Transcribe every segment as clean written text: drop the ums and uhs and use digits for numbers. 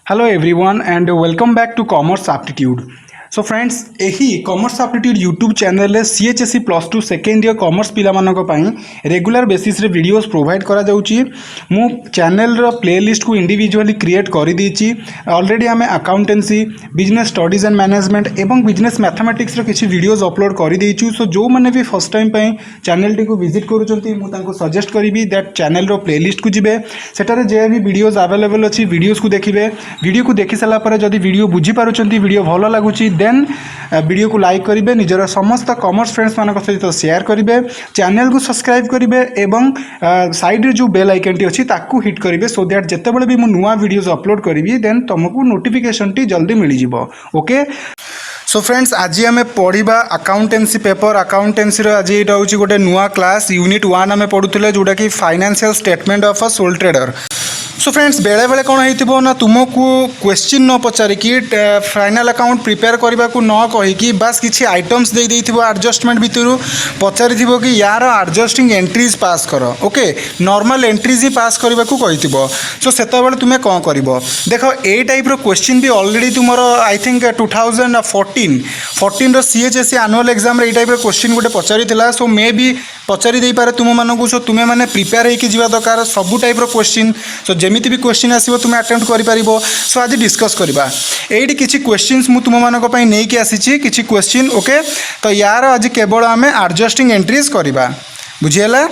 Hello everyone and welcome back to Commerce Aptitude. So friends यही commerce aptitude YouTube channel CHSC plus two second year commerce पिलामानक regular basis रे videos provide करा जाउची मु channel रो playlist को individually create कर दीची ऑलरेडी आम accountancy business studies and management एवं बिजनेस मैथमेटिक्स रो किछि वीडियोस अपलोड कर देइछु। सो जो मैंने भी फर्स्ट टाइम पे चैनल टी को विजिट करूछंती मु तांको सजेस्ट करिवि दैट चैनल रो प्लेलिस्ट को जिबे सेटारे जे भी वीडियोस अवेलेबल अछि वीडियोस को देखिबे। वीडियो को देखि साला पर जदी वीडियो बुझी पारुछंती वीडियो भलो लागुची देन वीडियो को लाइक करेंगे निजर समस्त कॉमर्स फ्रेंड्स मान सहित शेयर करेंगे चैनल को सब्सक्राइब करेंगे एवं साइड रे जो बेल आइकन टी अच्छी ताकू हिट करेंगे सो दैट जितेबाला भी नुआ वीडियोस अपलोड करी देन तुमको नोटिफिकेशन टी जल्दी मिल जाव। ओके सो फ्रेंड्स आज आम पढ़ा अकाउंटेंसी पेपर अकाउंटेंसी आज यहाँ हूँ गोटे नुआ क्लास यूनिट 1 आम पढ़ुले जोटा कि financial statement of a soul trader. So friends बेले बेले कौन हो ना तुमको क्वेश्चन न पचारिकी फाइनाल अकाउंट प्रिपेयर करने को न कहीकि बास किसी आइटम्स दे एडजस्टमेंट भितर पचारि कि यार एडजस्टिंग एंट्रीज पास कर ओके नॉर्मल एंट्रीज ही पास करने को कही। सो से तुम्हें कौन कर देख ए टाइप क्वेश्चन भी ऑलरेडी तुम आई थिंक 2014 सीएचएससी एनुअल एग्जाम रे टाइप क्वेश्चन गोटे पचारि सो मे भी पचारि दे पारे तुम मानक। सो तुम्हें मैंने प्रिपेयर होकर जावा दरकार सबू टाइप क्वेश्चन सो जमीती भी क्वेश्चन आसो तुम अटेम्प्ट कर। सो आज डिस्कस करवा ये किसी क्वेश्चंस मु तुम मानक नहीं कि आसी किसी क्वेश्चन ओके तो यार आज केवल आम एडजस्टिंग एंट्रीज करवा बुझीगला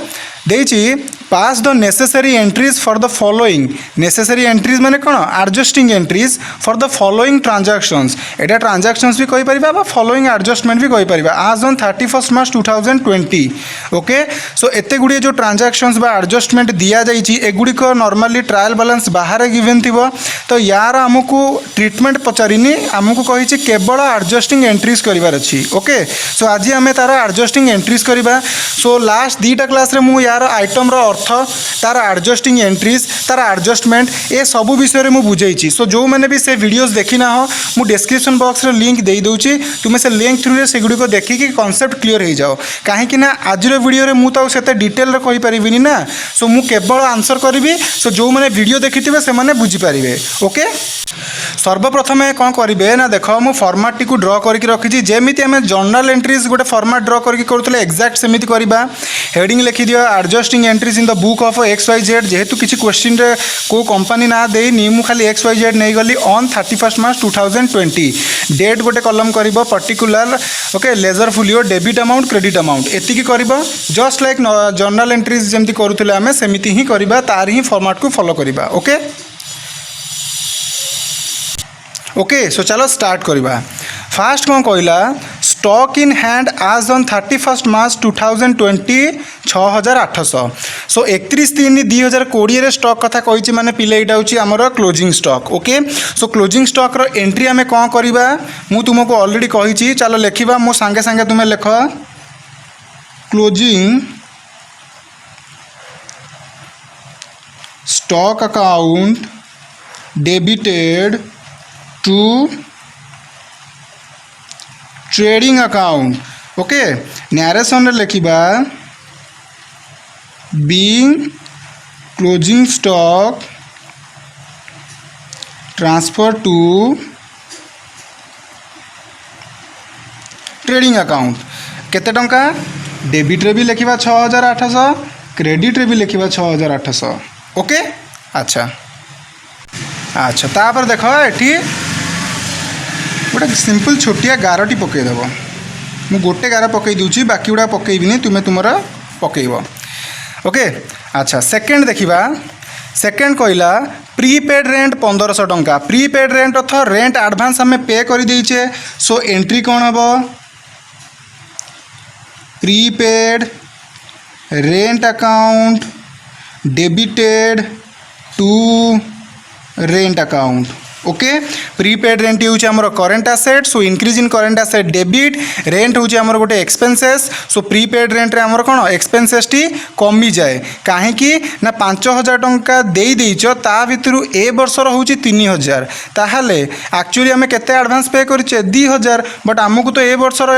देची pass the necessary entries for the following necessary entries माने कौन adjusting entries for the following transactions एटा ट्रांजैक्शंस भी कहि परिबा बा फॉलोइंग एडजस्टमेंट भी कहि परिबा आज ऑन 31 मार्च 2020 ओके। सो एते गुडी जो ट्रांजैक्शंस बा एडजस्टमेंट दिया जाइछि एगुडी को नॉर्मली ट्रायल बैलेंस बाहर गिवन थिबो तो यार हमकु ट्रीटमेंट पचारिनी हमकु कहिछि केवल एडजस्टिंग एंट्रीज करिवार अछि ओके। सो आज आमे तार एडजस्टिंग एंट्रीज करिबा। सो लास्ट दीटा क्लास रे मु यार आइटम रो अर्थ तार एडजस्टिंग एंट्रीज तार एडजस्टमेंट ए सबू विषय में बुझाई। सो जो मैंने भी से वीडियोस देखी ना हो मु डिस्क्रिप्शन बॉक्स रे लिंक दे दूची तुम्हें से लिंक थ्रू रे से गुडी को देखिकी कांसेप्ट क्लियर हो जाओ कहीं ना आज वीडियो रे मु तो सेते डिटेल रे कहि परिबिनी ना। सो मु केवल आंसर करी सो जो मैंने वीडियो देखिथिबे से माने बुझी पारिबे ओके। सर्वप्रथम कौन करेंगे ना देख मु फॉर्मेट टी को ड्रॉ करके रखी जेमिति आम जर्नल एंट्रीज गोटे फॉर्मेट ड्रॉ करके करूले एक्जाक्ट सेमिति करबा। हेडिंग लिखि दियो adjusting entries in the book of XYZ जेहेतु किसी क्वेश्चन रे को कंपनी ना देनी मु खाली XYZ नहीं गली ऑन 31 मार्च 2020 डेट गोटे कलम करिबो particular okay ledger folio debit amount credit amount एतिकी करिबो जस्ट लाइक जर्नल एंट्रीज जेमति करूले आमे सेमिति ही करिबा तार ही फॉर्मेट को फॉलो करिबा ओके। ओके सो चलो स्टार्ट करवा। फास्ट कौन कहला स्टॉक इन हैंड आज ऑन 31 मार्च 2020 6800। सो 31/3/2020 स्टॉक कथा कही माने पिले यहाँ हूँ आमर closing stock okay. So closing stock रो एंट्री आम कौन करवा मु तुमको ऑलरेडी कही चलो लिखा मो सांगे सांगे तुम्हें लिख closing stock account debited to trading account okay. Narration लिखा being closing stock transfer to trading account केते टंका डेबिट रे भी लिखा 6800 क्रेडिट रे भी लिखा 6800 ओके। अच्छा अच्छा तापर देख ये गोटे सिंपल छोटिया गारटी पकईदेव मु गोटे गार पकई दूची बाकी गुड़ा पकईबिनी तुम्हें तुम पकईब ओके। अच्छा सेकेंड देखा सेकेंड कहला प्रीपेड रेंट 1500 टंका प्रीपेड रेंट अर्थ रेंट एडवांस आम पे कर देचे। सो एंट्री कौन हम prepaid rent account debited to rent account okay. Prepaid rent हूँ आमर current asset so increase in current asset debit rent हूँ आमर गोटे एक्सपेंसेस सो प्रीपेड रेंट रे आमर कौन एक्सपेंसेस टी कमी जाए कहीं ना 5000 टंका देच ता भितर ए वर्षर हूँ 3000 ताहले एक्चुअली आम केते एडवांस पे करें 2000 बट आमको तो ए वर्षर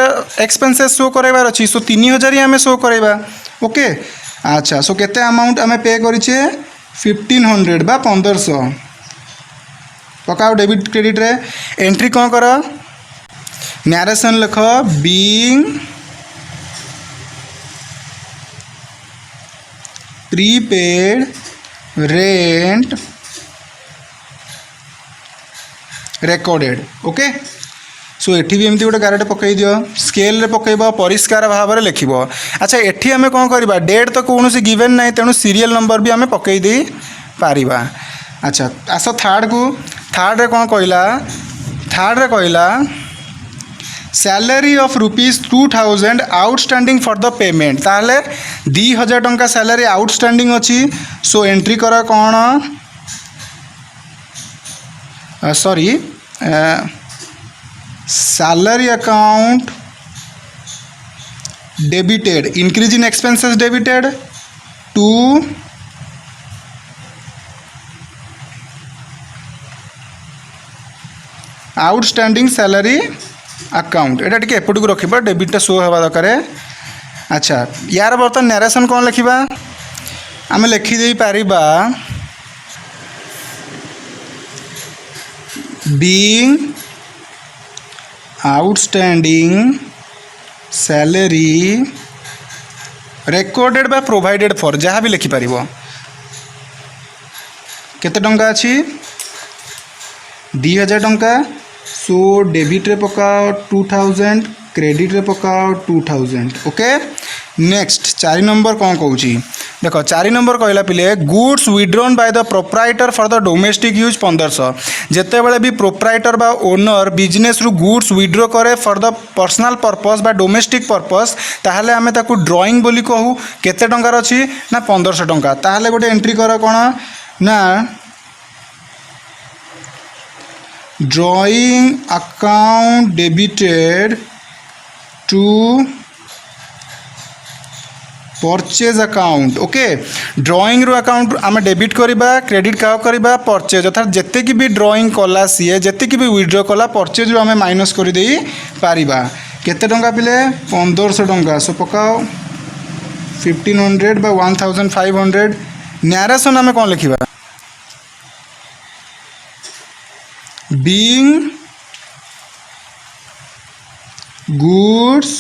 एक्सपेंसेस शो करार अच्छी सो 3000 ही आम शो करवा ओके। अच्छा सो केते अमाउंट आम पे करें 1500 बा 1500 पकाओ डेबिट क्रेडिट रे एंट्री कौन कर नरेशन लिख being prepaid rent recorded okay so एठी भी एमती गोटे गारटे पकई दियो स्केल रे पकईब परिष्कार भाव में लिख अच्छा एठी आमे कौन करबा डेट तो कौन सी गिवन ना तेणु सीरियल नंबर भी आमे पकई दे पारिबा अच्छा आस थर्ड को थर्ड रे कौन कहला salary of ₹2000 outstanding for the payment ताहले 2000 टंका सैलरी आउटस्टैंडिंग अच्छी सो एंट्री कर कौन sorry salary account debited increase in expenses debited to outstanding salary account एटा टिके एपट को रखिबा डेबिट शो हवा दरकार अच्छा यार बर्तमान नरेशन कौन लिखा आम लिखिदे पारिबा बीइंग आउटस्टैंडिंग सैलरी रेकॉर्डेड बा प्रोवाइडेड फॉर जहाँ भी लिखिपर केते टंका अच्छी 2000 टंका सो डेबिट रे पकाओ 2000 क्रेडिट रे पकाओ 2000 ओके नेक्स्ट 4 नंबर कौन कहूँ देख 4 नंबर कहला पिले goods withdrawn by the proprietor for the domestic use 1500 जिते बड़े भी प्रोप्राइटर बा ओनर बिजनेस रु गुड्स विड्रॉ करे फॉर द पर्सनल पर्पस बा डोमेस्टिक पर्पस ताहले आमे ताकू ड्राइंग बोली कहू केते टंकार अछि ना 1500 टंका ताहले गोटे एंट्री कर कोन ना drawing account debited to purchase account okay drawing रो अकाउंट आम डेबिट करबा क्रेडिट क्या करबा परचेज अर्थात जिते की भी ड्राइंग कला सी जिते की भी विड्रॉ कला परचेज रो आम माइनस कर दे पारिबा केते टंका पिले 1500 टंका सो पकाओ 1500 बा 1500 नरेशन आम कौन लिखा being goods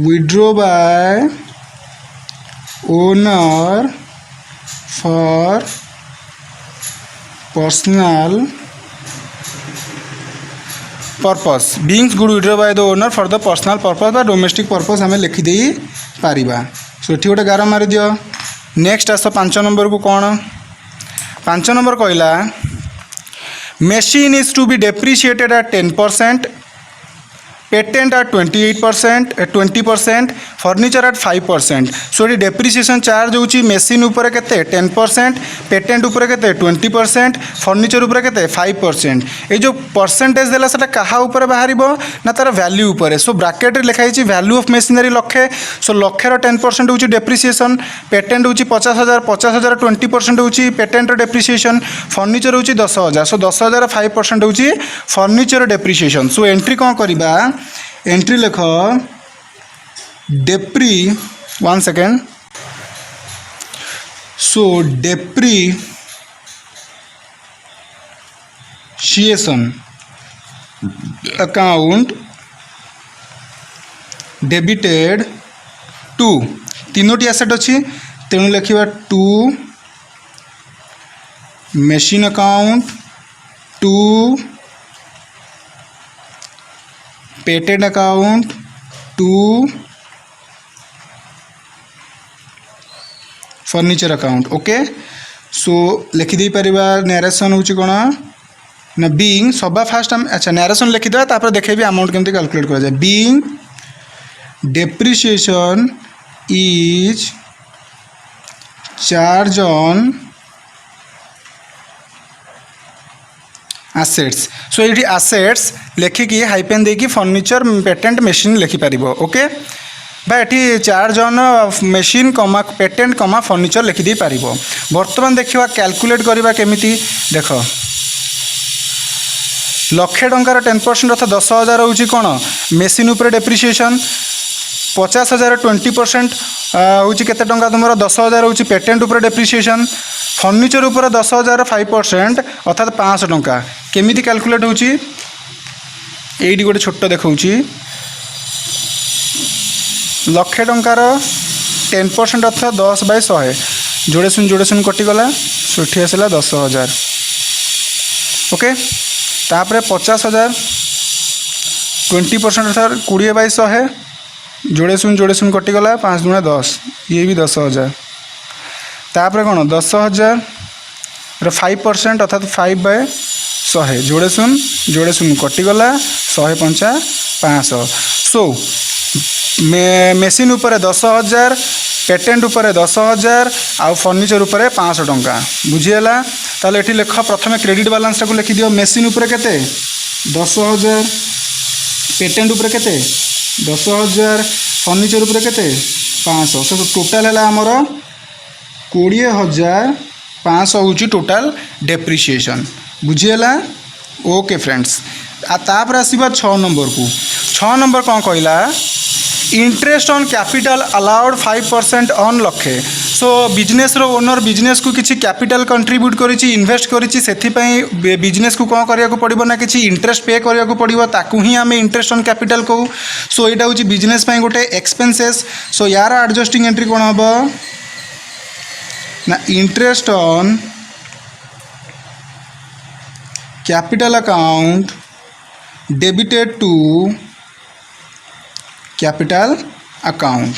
withdraw by owner for personal purpose being good withdraw by the owner for the personal purpose बा डोमेस्टिक पर्पस आम लिखिदे पारिबा सो ये गोटे गार मारी दियो नेक्स्ट आस 5 नंबर को कौन 5 नंबर कहला machine is to be depreciated at 10% patent at 20% furniture at 5% so ये डेप्रिसिएशन चार्ज होची मेसीन उपर केते 10% पेटेंट उपर केते 20% फर्निचर उपर केते 5% ए जो परसेंटेज देला सेटा कहा उपर बाहरिबो ना तार वैल्यू उपर सो ब्रैकेट रे लिखा हिची वैल्यू ऑफ मशीनरी लक्षे सो लक्षे रो 10% होची डेप्रिसिएशन पेटेंट होची 50000 20% होची पेटेंट रो डेप्रिसिएशन फर्निचर होची 10000 सो 10000 5% होची फर्निचर डेप्रिसिएशन सो एंट्री कौन करिबा एंट्री लिख डेप्री 1 second so depreciation account debited to तीनोटी एसेट अच्छी तेणु लिखा to machine account to patent account to furniture account okay so लिखिदे पारिबा नरेशन होची कोन ना बीइंग सबा फास्ट हम अच्छा नरेशन लिखिदा तापर देखेबी अमाउंट केमती कैलकुलेट करा जाय being depreciation is charge on assets so ये एसेट्स लिखिकी हाइपेन देकी फर्निचर पेटेंट मशीन लिखिपर ओके ये charge on machine comma patent comma furniture लिखिदे पार बर्तमान देखा कैलकुलेट करवा केमिति देख लक्षे टंकार 10% अर्थात 10,000 हूँ कौन मेसीन उपर डेप्रिसिएशन 50,000 20% हूँ केते टंका तुम 10,000 हूँ पेटेंट उपर डेप्रिसिएशन फर्निचर उपर 10,000 5% अर्थात 500 टंका केमिति कैलकुलेट होची एडी गोटे छोट देखौची लक्षे टंकार 10% अर्थात 10/100 जोड़े सुन कटिगला सुठी आसला 10,000 ओके तापर 50,000 20% अर्थात 20/100 जोड़े सुन कटिगला 5 × 10 ये भी 10,000 तापर कौन 10,000 5% अर्थात 5/100 जोड़े सुन कटिगला 100 पंचा 500 सो मेसीन उपरे 10,000 पेटेंट उपरे 10,000 आउ फर्निचर उपरे 500 टंका बुझीगला ताले एठी लेख प्रथमे क्रेडिट बैलेंस को लिखि दियो मेसीन उपरे केते 10,000 पेटेंट उपरे केते 10,000 फर्निचर उपरे केते 500 सो टोटल है आमर 20,500 होची टोटल डेप्रिसिएशन बुझीगला ओके फ्रेंड्स तापर आसीबा 6 नंबर को 6 नंबर कौन कहला interest on capital allowed 5% on लक्षे सो बिजनेस रो ओनर बिजनेस को किसी कैपिटल कंट्रीब्यूट करिछि इन्वेस्ट करिछि सेथिपई बिजनेस को कौन करिया को पड़िबो ना किसी इंटरेस्ट पे करिया को पड़िबो ताकू ही आमे इंटरेस्ट ऑन कैपिटल कहू सो एटा होछि बिजनेस पई गोटे एक्सपेंसेस सो यार एडजस्टिंग एंट्री कोन हबो ना interest on capital account debited to capital account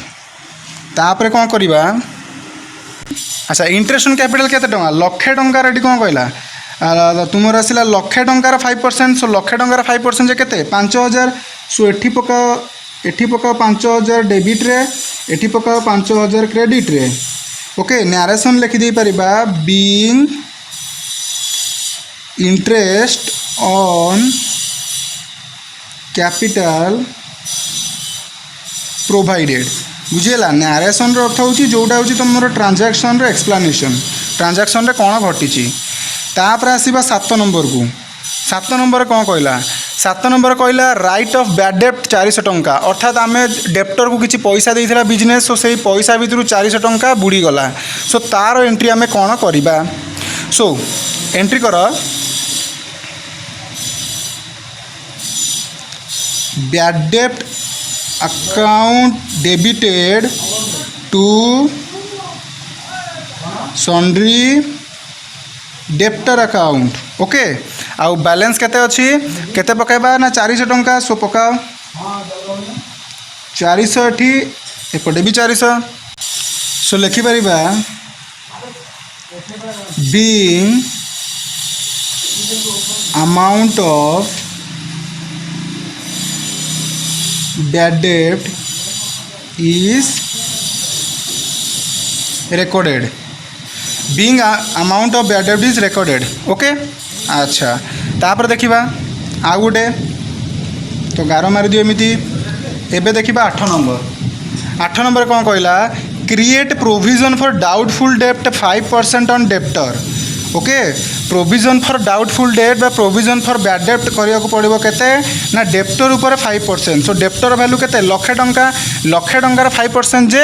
तापर कौन करिबा अच्छा इंटरेस्ट ऑन कैपिटल केते टंका लक्षे टंका रेडी कौन कहला तुमर आसला लक्षे टंकार 5% सो लक्षे टंकार 5% जे केते 5,000 सो एठी पकाओ 5,000 डेबिट रे एठी पकाओ 5,000 क्रेडिट रे ओके नरेशन लिखि दे परिबा being interest on capital provided बुझेगा नरेशन अर्थ हूँ जोटा हूँ तुम ट्रांजैक्शन रो एक्सप्लेनेशन ट्रांजैक्शन रे कौन घटी तापर आसवा 7 नंबर को 7 नंबर कौन कहला 7 नंबर कहला राइट ऑफ बैड डेप्ट 400 टंका अर्थात आम डेप्टर को किसी पैसा देइथिला बिजनेस सो से पैसा भितर 400 टंका बुड़ी गला सो तार एंट्री आम कौन करवा सो एंट्री कर बैड डेप्ट account debited to sundry debtor account okay आउ बैलेंस केते अछि केते पकाइबा ना 400 टंका सो पकाओ 400 एठी एपटे भी 400 सो लिखि परिबा being amount of bad debt is recorded being amount of bad debt is recorded okay अच्छा तापर देखिबा आ गुटे तो गार मारि दियो एमिति एबे देखिबा 8 नंबर कौन कहला क्रिएट प्रोविजन फॉर डाउटफुल डेप्ट 5% on debtor okay provision for doubtful debt बा प्रोविजन फॉर बैड डेप्ट करिया को पड़िबो केते ना डेप्टर ऊपर 5% सो डेप्टर वैल्यू केते लक्षे टंकार 5% जे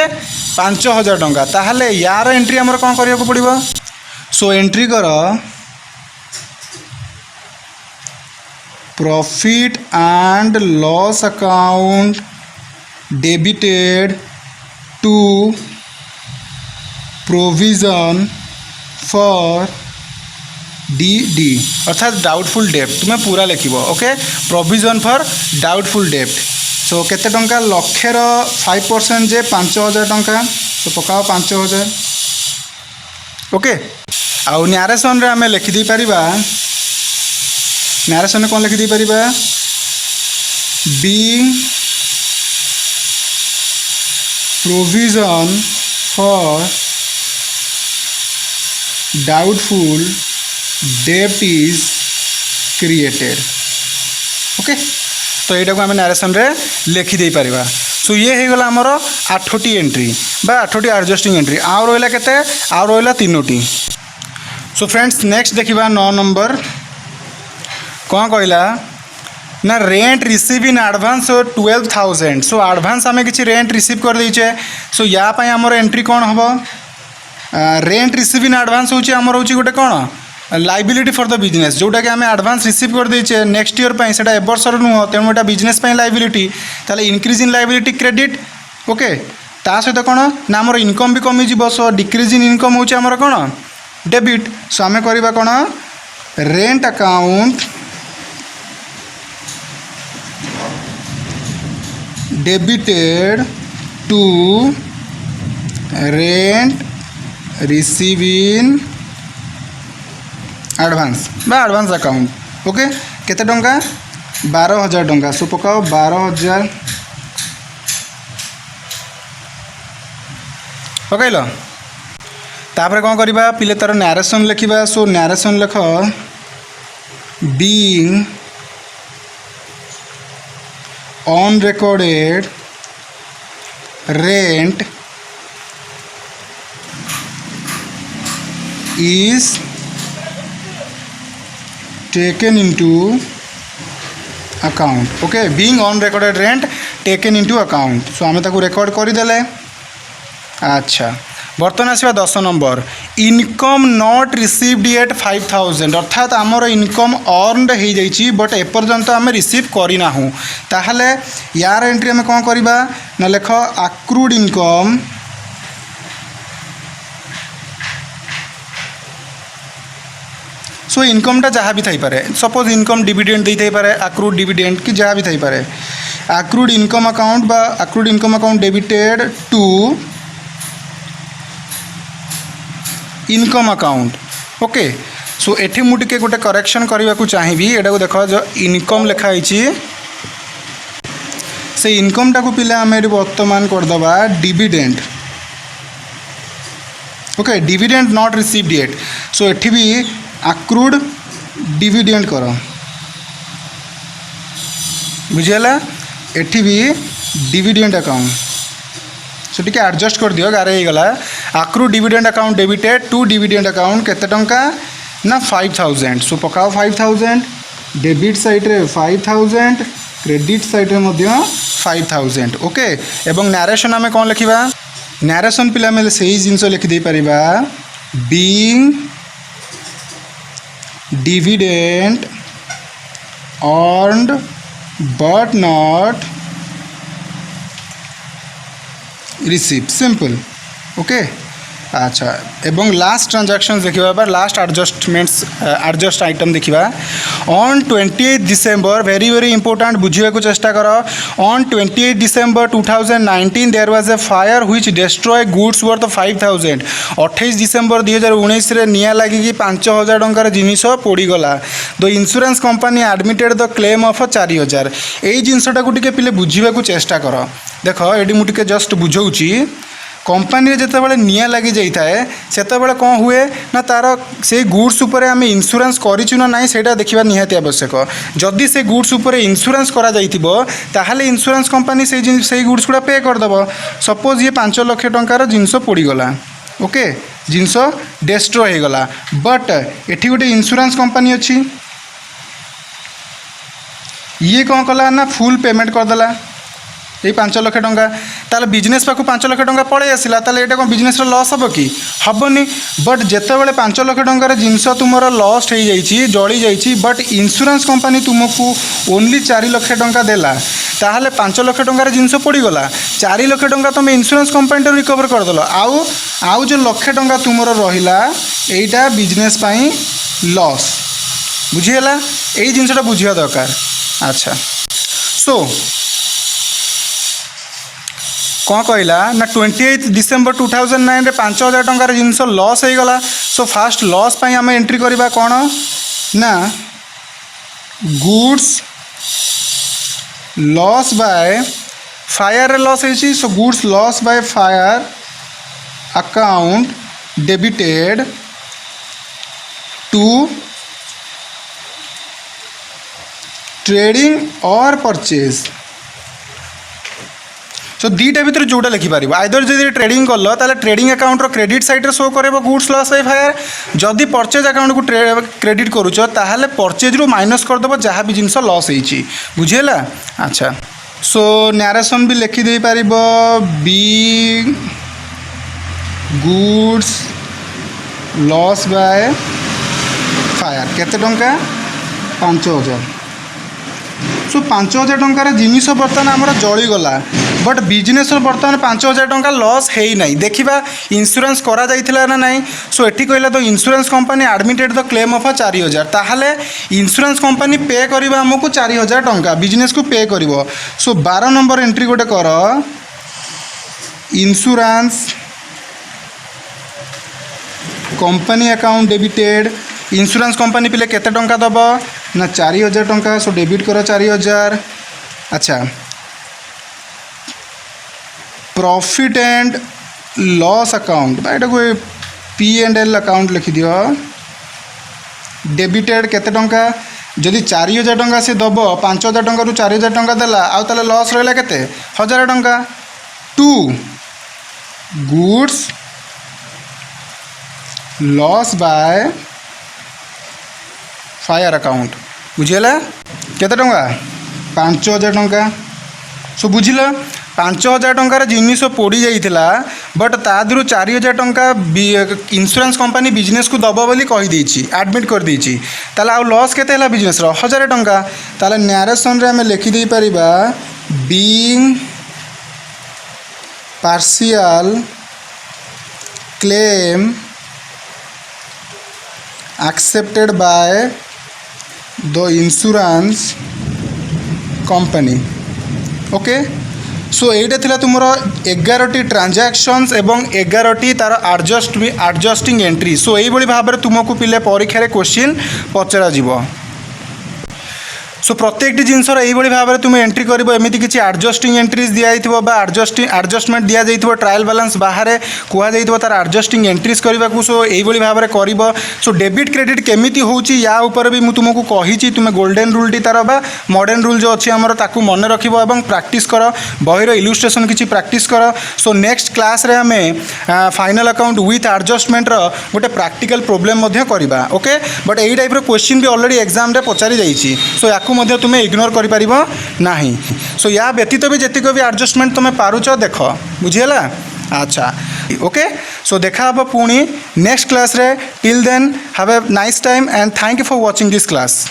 5,000 टंका ताहले यार एंट्री हमर कोन करिया को पड़िबो सो एंट्री कर profit and loss account debited to provision for D अर्थात डाउटफुल डेप्ट तुम्हें पूरा लिखब ओके प्रोविजन फॉर डाउटफुल डेप्ट सो केते टंका लक्षेर 5% जे 5,000 टंका सो पकाओ 5,000 ओके आउ नरेशन रे आमे लिखि दी परिबा नरेशन कौन लिखि दी परिबा बीइंग प्रोविजन फॉर डाउटफुल डेप्ट इज क्रिएटेड ओके तो यहाँ को आम नरेशन रे लिखि दे पारिबा सो ये हो गला आमर 8टी एंट्री बा 8टी एडजस्टिंग एंट्री आउ रहा केते आउ रहा 3टी सो फ्रेंड्स नेक्स्ट देखिबा 9 नंबर कौन कहला ना rent receive in advance 12,000 so advance आम किसी रेंट रिसीव कर देचे सो या आमर एंट्री कौन हम रेंट रिसीव इन आडभांस हूँ आमर हूँ गोटे कौन लाइबिलिटी फॉर द बिजनेस जोटा कि आम आडभांस रिसीव कर देचे नेक्स्ट ईयर पर से एबर्षर नुह तेणु यहाँ बिजनेस लाइबिलिटी ताले increase in liability credit okay ता सहित कौन ना आमर इनकम भी कमिज सो डिक्रीज इन इनकम हूँ आमर कौन डेबिट सो आम करवा कौन rent account debited to rent receive in advance बा एडवांस अकाउंट ओके केते टंका 12,000 टंका सो पकाओ 12,000 पकईल तापर कौन करवा पिले तार नरेशन लिखा सो नरेशन लिख being on recorded rent is taken into account okay being on recorded rent taken into account so आम ताकू रेकर्ड करदेले अच्छा बर्तमान आसवा 10 number income not received at 5,000 अर्थात आमर इनकम अर्नड हो जाइए बट एपर्यंत आम रिसीव करना हूँ ताहले यार एंट्री आम कौन करवा ना लेख आक्रूड इनकम सो इनकमटा जहाँ भी थी पारे सपोज इनकम डिविडेंड दे थी पारे आक्रूड डिविडेंड कि जहाँ भी थी पारे आक्रूड इनकम अकाउंट बा accrued income account debited to income account okay so एठी मु टिके गोटे करेक्शन करने को चाहिए एटा को देख जो इनकम लिखाई से इनकमटा को पिला आम वर्तमान करदे dividend okay dividend not received yet so एठी भी आक्रूड डिविडेंड कर बुझीगला एठी भी डिविडेंड अकाउंट सो टिके एडजस्ट कर दियो गारे गला accrued dividend account debited to dividend account केते टंका ना 5,000 सो पकाओ 5,000 डेबिट साइड रे 5,000 क्रेडिट साइड रे मध्य 5,000 ओके एवं नरेशन आम कौन लिखा नरेशन पिला में से ही जिनस लिखिदे पारिबा being dividend earned but not receive simple okay अच्छा एवं लास्ट ट्रांजैक्शन देखा बार लास्ट एडजस्टमेंट्स एडजस्ट आइटम देखा on 28 December very very important बुझे को चेष्टा कर on 28 December 2019 there was a fire which destroy goods worth 5,000 28 December 2019 रे निया लगी 5,000 टंकार जिनिस पोड़ीगला the insurance company admitted the claim of 4,000 यही जिनसटा को टिके पिले बुझे को चेष्टा कर देख ये मुझे जस्ट बुझाऊँगी कंपनी जिते निया लगी जाए से कौन हुए ना तार से गुड्स उपर आम इंश्योरेंस करूँ ना ना से देखा निहाती आवश्यक जदि से गुड्स उपर इंश्योरेंस करा ताहले इंश्योरेंस कंपनी से गुड्स गुड़ा पे करदेव सपोज ये 5 लाख टंकार जिनस पोड़ीगला ओके जिनस डिस्ट्रॉय हो गला बट एठी गोटे इंश्योरेंस कंपनी अच्छी ये कौन कला ना फुल पेमेंट करदेला ये 5 लाख टंका ताले बिजनेस पाखु 5 लाख टंका पड़े आसला ताले एटा कौन बिजनेस लॉस हम कि हेनी बट जितेबाला 5 लाख टंकार जिनस तुम लॉस्ट हो जली जाइए बट इंश्योरेंस कंपनी तुमको ओनली 4 लाख टंका देला ताहले 5 लाख टंकार जिनस पड़ीगला 4 लाख टंका तुम इंश्योरेंस कंपनी रिकवर करदेल आउ जो लक्षे टंका तुम रहा यहीटा बिजनेस लॉस बुझीगला यही जिनसटा बुझा दरकार अच्छा सो कौन कहला ना 28 डिसेम्बर 2009 रे 5,000 टंकार जिनस लॉस हो गला सो फास्ट लॉस पाई आम एंट्री करवा कौन ना गुड्स लॉस बाय फायर रे लॉस है so goods loss by fire account debited to trading और परचेज सो दीटा भर जोटा लिखिपार आइदर जब ट्रेडिंग कल ताले ट्रेडिंग अकाउंट क्रेडिट साइड रे शो कर गुड्स लॉस बाय फायर जदि परचेज अकाउंट को क्रेडिट करुच ताहले परचेज रु माइनस करदेव जहाँ भी जिनस लॉस होती बुझेगा अच्छा सो नरेशन भी लिखिदे पार बी गुड्स लॉस बाय फायर केते टंका 5000 सो 5000 टंकार जिनिस बर्तमान आमर जलीगला बट बिजनेस बर्तमान 5000 टंका लॉस है ना देखा इंश्योरेंस करा जाइथिला ना नहीं सो एठी कहला तो insurance company admitted the claim of 4000 ताहले इंश्योरेंस कंपनी पे करबा हमको 4000 टंका बिजनेस को पे करिवो सो 12 नंबर एंट्री गोटे कर insurance company account debited insurance company पिले केते टंका दब ना 4000 टंका सो डेबिट कर 4000 अच्छा प्रॉफिट एंड लॉस अकाउंट बाइटा को P&L अकाउंट लिखि दियो डेबिटेड केते टंका जदि 4000 टंका से दब 5000 टंका रु 4000 टंका देला आउ ताले लॉस रहला केते 1000 टंका to goods loss by fire account बुझीगला केते टंका 5000 टंका सो बुझिल 5000 टंकार जिनिस पोड़ी जाइथिला बट तादरू 4000 टंका इंश्योरेंस कंपनी बिजनेस को दब बोली कही देछि एडमिट कर देछि ताले आ लॉस केते हला बिजनेस रो 1000 टंका ताले नरेशन रे हमें लिखि दे परिबा being partial claim accepted by the insurance company okay so एटा थिला तुमर 11टी ट्रांजैक्शंस एवं 11टी तार एडजस्टिंग एंट्री सो एई बळी भाबरे तुमको पिले परीक्षा रे क्वेश्चन पचरा जीवो सो प्रत्येक जिनसर यही भाव में तुम एंट्री कर एमती किसी एडजस्टिंग एंट्रीज दिखाई बा एडजस्टमेंट दि जाइए ट्रायल बैलेंस बाहर कहुई तार एडजस्टिंग एंट्रीज करने को सो यही भाव में कर सो डेबिट क्रेडिट केमिति होउची या ऊपर भी मुझे तुमको कही तुम गोल्डन रूल टी तार बा मॉडर्न रूल जो अच्छी आमर ताकू मन रख प्रैक्टिस कर बहीर इलुस्ट्रेशन किसी प्रैक्टिस कर सो नेक्स्ट क्लास रे हमें फाइनल अकाउंट विथ एडजस्टमेंट गोटे प्रैक्टिकल प्रोब्लेम करवा ओके बट यही टाइप क्वेश्चन भी ऑलरेडी एग्जाम रे पचारि जाइए सो या तुम्हें इग्नोर कर पारिबो नाही सो या व्यतीत भी जेतिक भी एडजस्टमेंट तुम्हें पारुच देख बुझीगला अच्छा ओके सो देखा पुणी नेक्स्ट क्लास रे till then have a nice time and thank you for watching this class.